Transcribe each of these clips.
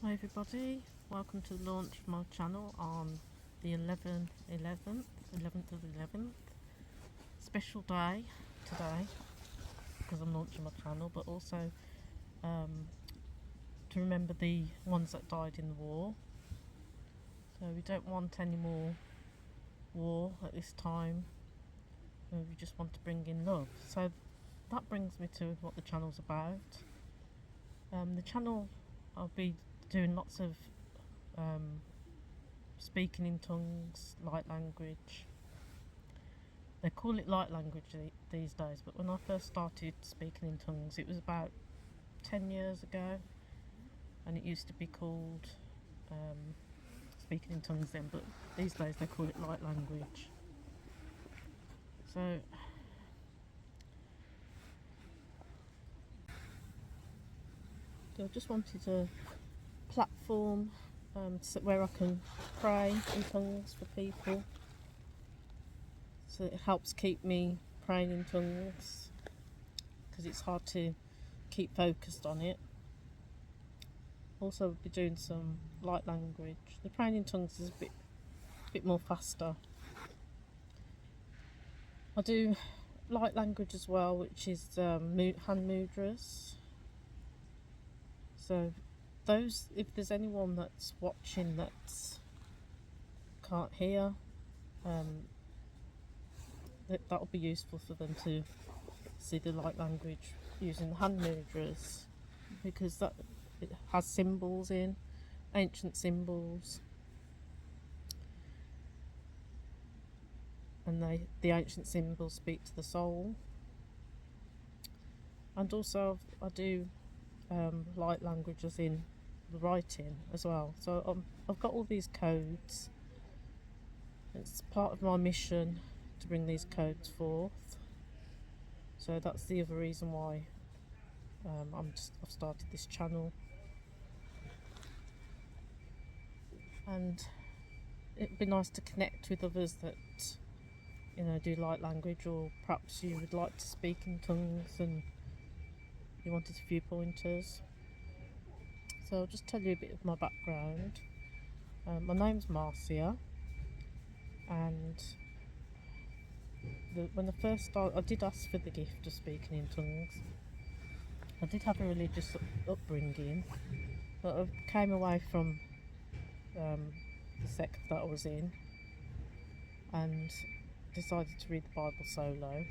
Hi everybody, welcome to the launch of my channel on the 11th of 11th. Special day today because I'm launching my channel, but also to remember the ones that died in the war. So we don't want any more war at this time. We just want to bring in love. So that brings me to what the channel's about. The channel, I'll be doing lots of speaking in tongues, light language. They call it light language these days, but when I first started speaking in tongues, it was about 10 years ago, and it used to be called speaking in tongues then, but these days they call it light language. So I just wanted a platform where I can pray in tongues for people, so it helps keep me praying in tongues because it's hard to keep focused on it. Also, we'll be doing some light language. The praying in tongues is a bit more faster. I do light language as well, which is hand mudras. So those, if there's anyone that's watching that can't hear, that'll be useful for them to see the light language using the hand mudras, because it has symbols in, ancient symbols, and the ancient symbols speak to the soul. And also I do light languages in the writing as well. So I've got all these codes. It's part of my mission to bring these codes forth. So that's the other reason why I've started this channel. And it'd be nice to connect with others that do light language, or perhaps you would like to speak in tongues and you wanted a few pointers. So I'll just tell you a bit of my background. My name's Marcia, and when I first started, I did ask for the gift of speaking in tongues. I did have a religious upbringing, but I came away from the sect that I was in and decided to read the Bible solo.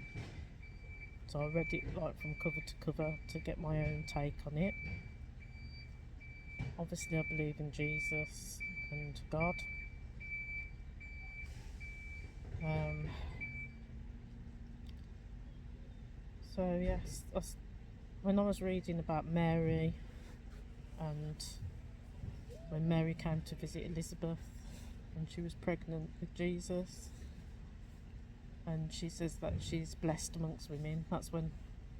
So I read it like from cover to cover to get my own take on it. Obviously I believe in Jesus and God. So yes, when I was reading about Mary, and when Mary came to visit Elizabeth and she was pregnant with Jesus, and she says that she's blessed amongst women, that's when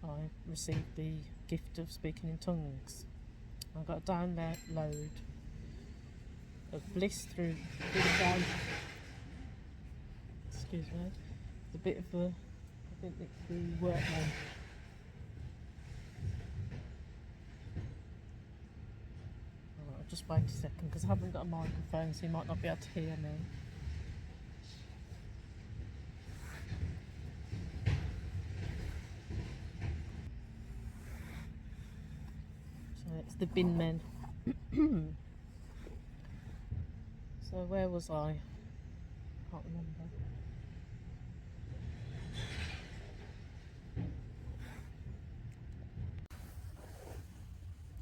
I received the gift of speaking in tongues. I got a download of bliss through down. Excuse me, a bit of I think it's the workman. Alright, just wait a second because I haven't got a microphone, so you might not be able to hear me. So it's the bin men. So where was I? Can't remember.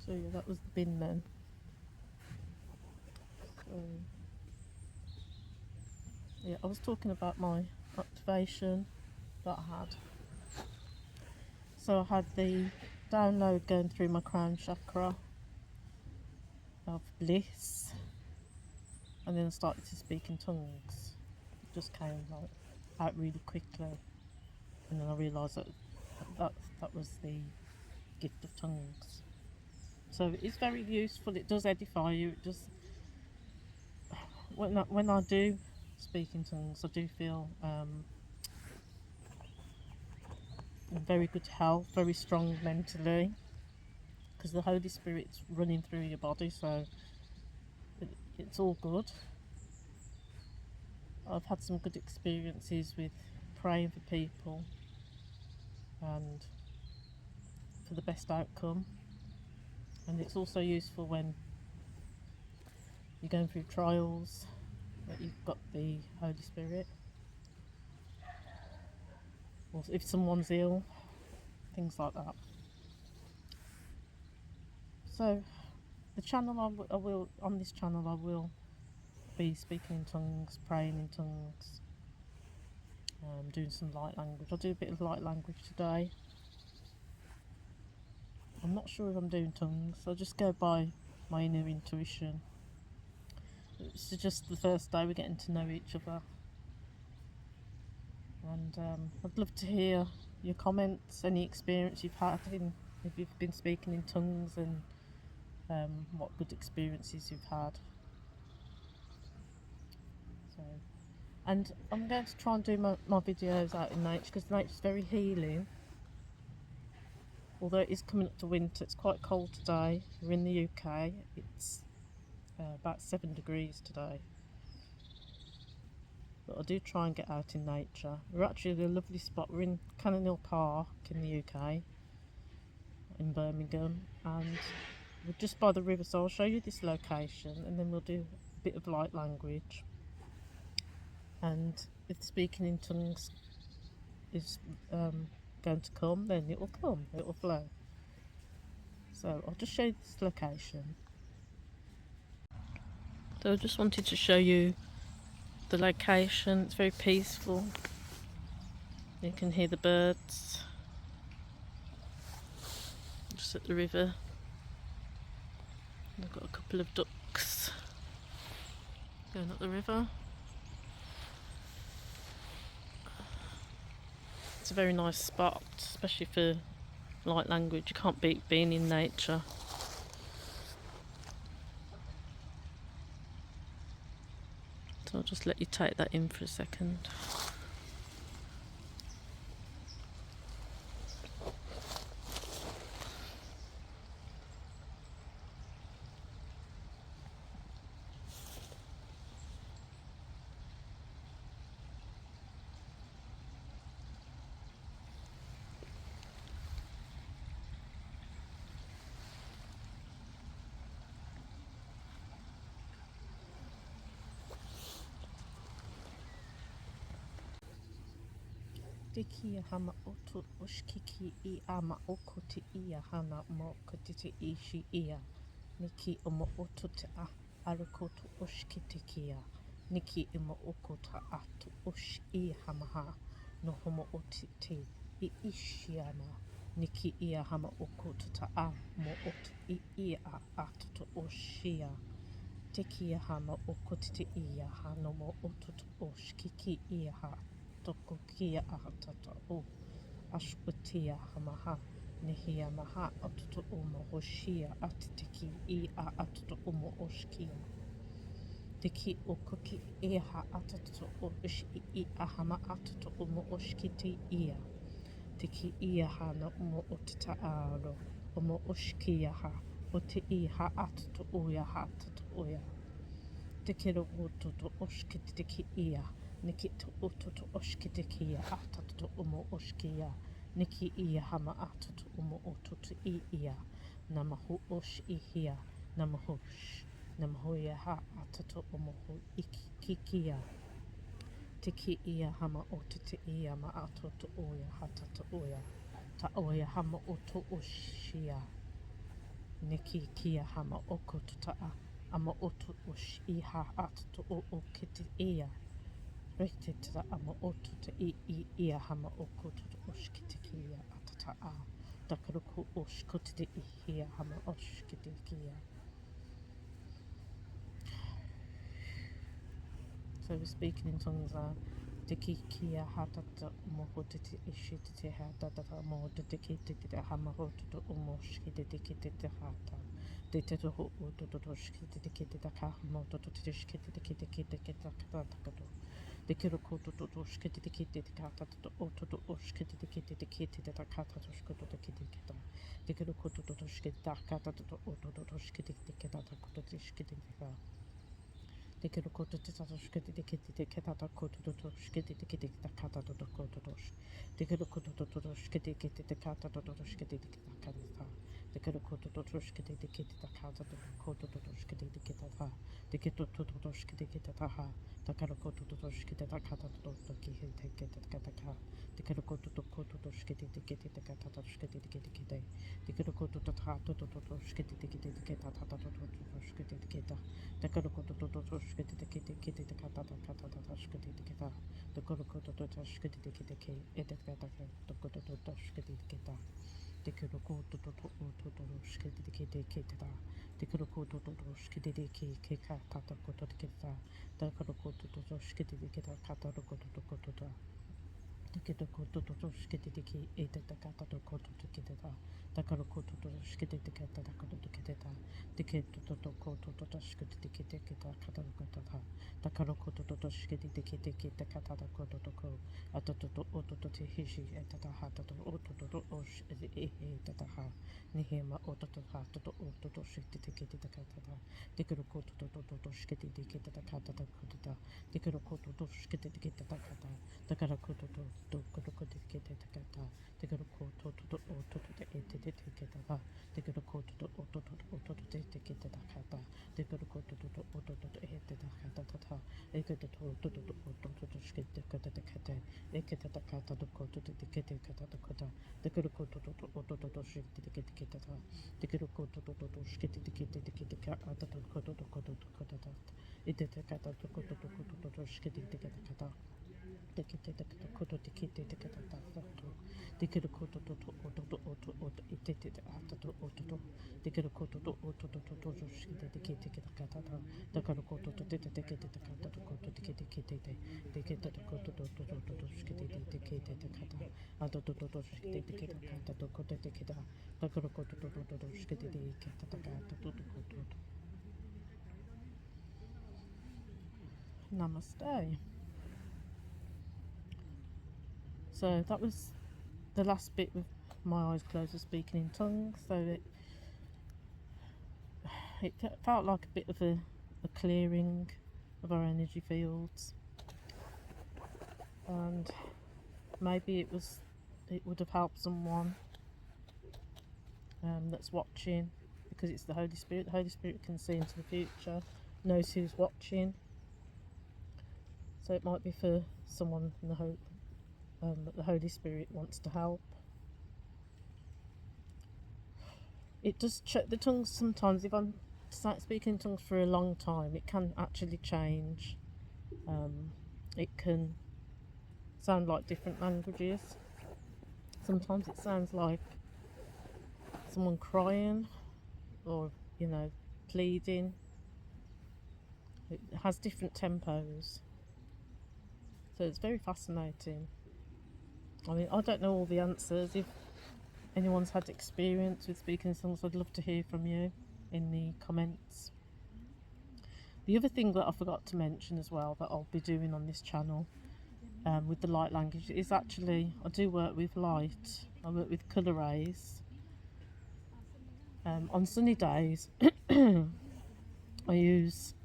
So yeah, that was the bin men. So yeah, I was talking about my activation that I had. So I had the download going through my crown chakra of bliss, and then I started to speak in tongues. It just came like out really quickly, and then I realised that was the gift of tongues. So it's very useful. It does edify you. It does. When I do speak in tongues, I do feel in very good health, very strong mentally, because the Holy Spirit's running through your body. So it's all good. I've had some good experiences with praying for people and for the best outcome, and it's also useful when you're going through trials that you've got the Holy Spirit, or if someone's ill, things like that. So the channel I will on this channel I will be speaking in tongues, praying in tongues, doing some light language. I'll do a bit of light language today. I'm not sure if I'm doing tongues. I'll just go by my inner intuition. It's just the first day we're getting to know each other, and I'd love to hear your comments, any experience you've had if you've been speaking in tongues, and what good experiences you've had. So, and I'm going to try and do my videos out in nature, because nature's very healing. Although it is coming up to winter, it's quite cold today. We're in the UK. It's about 7 degrees today. But I do try and get out in nature. We're actually at a lovely spot. We're in Cannon Hill Park in the UK, in Birmingham, and we're just by the river, so I'll show you this location and then we'll do a bit of light language. And if speaking in tongues is going to come, then it will come, it will flow. So I'll just show you this location. So I just wanted to show you the location. It's very peaceful. You can hear the birds just at the river. I've got a couple of ducks going up the river. It's a very nice spot, especially for light language. You can't beat being in nature. So I'll just let you take that in for a second. Diki hama otu ushkiki I ama okoti ia hana mo kotiti ishi ia. Niki umo otu te a arukotu ushkitikia. Niki umo okota atu ush I hamaha. No homo otiti I ishiana. Niki ia hama okotu ta a mo otu I ia a atu ushia. Tiki hama okotiti ia hano mo otu ushkiki ia ha. Toko kia ahatata o ashwatia hamaha nehia maha atuto umo hoshia atitiki I a atuto umo oshkia tiki o kuki eha atatuto o ishi I ahama atuto umo oshkiti ia tiki ia hana umo otita aro umo oshkia ha oti iha atuto uya hatuto uya tikiro otuto oshkiti tiki ia Niki to ototo oshkitikia atatoto umo oshkia. Niki ia hama atoto umo ototo I ia. Namahu osh I hia. Namahush. Namahu ia ha atato umo hu ikikia. Tiki ia hama ototo ia ma atoto oya hatato oya. Ta oya hama oto oshia. Niki kia hama okoto ta a. Ama oto osh iha atato o okiti ia. Rekitita ama otu te I ia hama okoto te oshkitikia atata a. Takaruku oshkotite I hia hama oshkitikia. So we're speaking in tongues now. Tiki kia hatata mohotiti ishitite hatata mo dedicate hama hoto umoshkitikia hata. De teto ho ototoshkitikia kahamo totoshkitikia takado. De kiro koto to oshkete de kete de kata to oto to oshkete de kete de kata to shkoto de kete keta. De kiro koto to oshkete da kata to oto to oshkete de keta to koto de shkete de ka. けることてたとしけてできてでけたたこととしけてできてたかたととこととしできることととしけてできててかたととしけてできたかでさできることとしけてできてたかたとこととしけてできたたできることとしけてできたたはだからこととしけてたかたときへてけてかたかできることとしけてできてたかたとしけてできてきてできることとたとしけてできてできたたたとしけてできただからこととしけてできてきてかたたかたたしけてできただからこととしけてできてきえてかたかとこととしけてできたできることとしけてできてきてたできることとしけてできかたたことできただからこととしけてできたかたることとことだだけどこととしけてできえてたかたとことできてただからこととしけてできただからできてたでけとこととしけてできてきたかたることだだからこととしけてできてきたかただこととこあとおととてひしえたたはとおととおしええたたはにへまおととはとおととしけてできてたかただできることとしけてできてたかただことだできることとしけてできてたかただからこととことこでけてたかただからこととおととでえててけたばだからこととおととでてけてたかただからこととおととえてたかたたたえけてとおととおととしけてかたてかてえけてたかたとことでけてかたとかただからこととおととしけてけてけたただからこととしけてけてけてかあたとこととこととことだえてたかたとこととこととしけてけたかたできてたことできてたかたとできることとおととおとおといててあたとおととできることとおととしけてできてたかただからこととでてできてたかたとことできてきててできたこととしけてできてたかたあとしけてできたかたとことできただからこととしけてできたかたとことと Namaste. So that was the last bit with my eyes closed of speaking in tongues, so it felt like a bit of a clearing of our energy fields, and maybe it would have helped someone that's watching, because it's the Holy Spirit. The Holy Spirit can see into the future, knows who's watching, so it might be for someone in the hope that the Holy Spirit wants to help. It does the tongues sometimes. If I'm speaking in tongues for a long time, it can actually change. It can sound like different languages. Sometimes it sounds like someone crying or, pleading. It has different tempos. So it's very fascinating. I mean, I don't know all the answers. If anyone's had experience with speaking in tongues, I'd love to hear from you in the comments. The other thing that I forgot to mention as well that I'll be doing on this channel with the light language is actually, I do work with light. I work with colour rays. On sunny days I use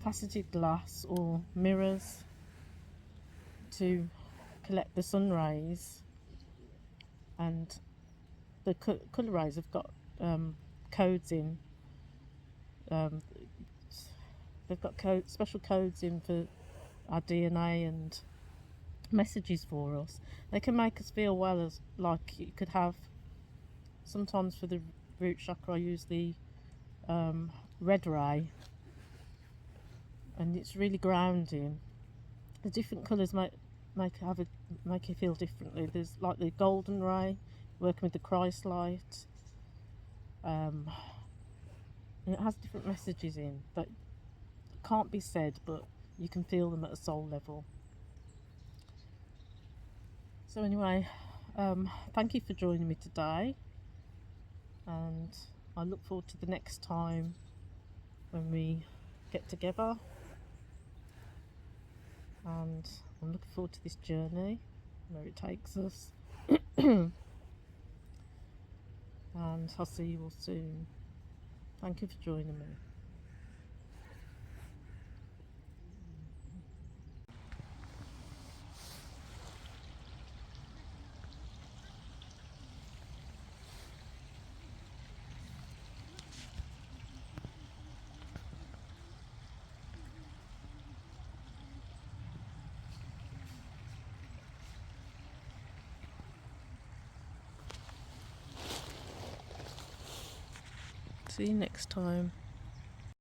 faceted glass or mirrors to collect the sun rays, and the colour rays have got codes in. They've got special codes in for our DNA and messages for us. They can make us feel well, as like you could have. Sometimes for the root chakra I use the red ray, and it's really grounding. The different colours make you feel differently. There's like the golden ray, working with the Christ light, and it has different messages in that can't be said, but you can feel them at a soul level. So anyway, thank you for joining me today, and I look forward to the next time when we get together, and I'm looking forward to this journey, where it takes us. And I'll see you all soon. Thank you for joining me. See you next time.